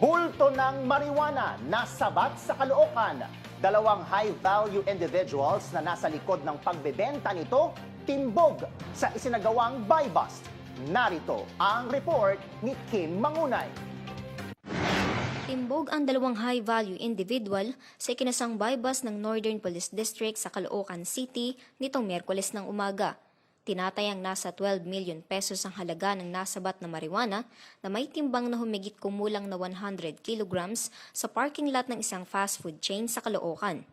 Bulto ng marijuana nasabat sa Caloocan. Dalawang high-value individuals na nasa likod ng pagbebenta nito, timbog sa isinagawang buy bust. Narito ang report ni Kim Mangunay. Timbog ang dalawang high-value individual sa ikinasang buy bust ng Northern Police District sa Caloocan City nitong Miyerkules ng umaga. Tinatayang nasa 12 million pesos ang halaga ng nasabat na marijuana na may timbang na humigit kumulang na 100 kilograms sa parking lot ng isang fast food chain sa Caloocan.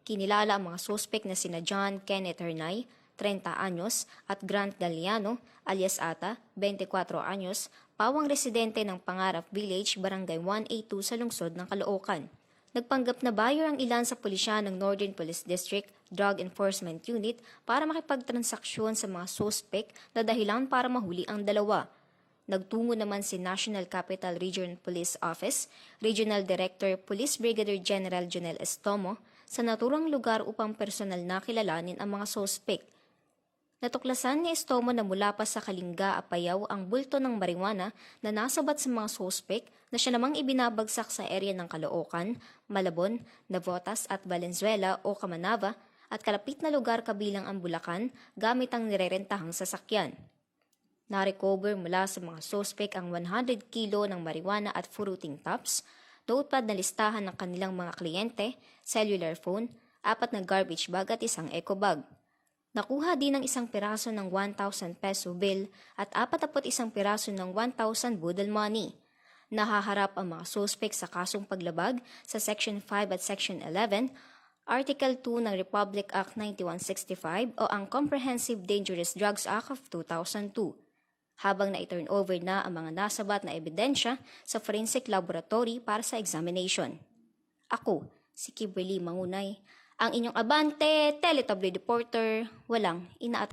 Kinilala ang mga suspek na sina John Kenneth Hernay, 30 anyos, at Grant Galliano, alias Ata, 24 anyos, pawang residente ng Pangarap Village, Barangay 182 sa lungsod ng Caloocan. Nagpanggap na buyer ang ilan sa pulisya ng Northern Police District Drug Enforcement Unit para makipagtransaksyon sa mga suspek na dahilan para mahuli ang dalawa. Nagtungo naman si National Capital Region Police Office, Regional Director Police Brigadier General Jonel Estomo sa naturang lugar upang personal na kilalanin ang mga suspek. Natuklasan ni Estomo na mula pa sa Kalinga, Apayao ang bulto ng marijuana na nasabat sa mga suspek na siya namang ibinabagsak sa area ng Caloocan, Malabon, Navotas at Valenzuela o Kamanava at kalapit na lugar kabilang ang Bulacan gamit ang nirerentahang sasakyan. Narecover mula sa mga suspek ang 100 kilo ng marijuana at fruiting tops, notepad na listahan ng kanilang mga kliyente, cellular phone, 4 na garbage bag at isang eco bag. Nakuha din ng isang piraso ng 1,000 peso bill at 41 piraso ng 1,000 budol money. Nahaharap ang mga suspek sa kasong paglabag sa Section 5 at Section 11, Article 2 ng Republic Act 9165 o ang Comprehensive Dangerous Drugs Act of 2002. Habang na-turn over na ang mga nasabat na ebidensya sa forensic laboratory para sa examination. Ako, si Kimberly Mangunay, ang inyong abante, teletabloid reporter, walang inaat.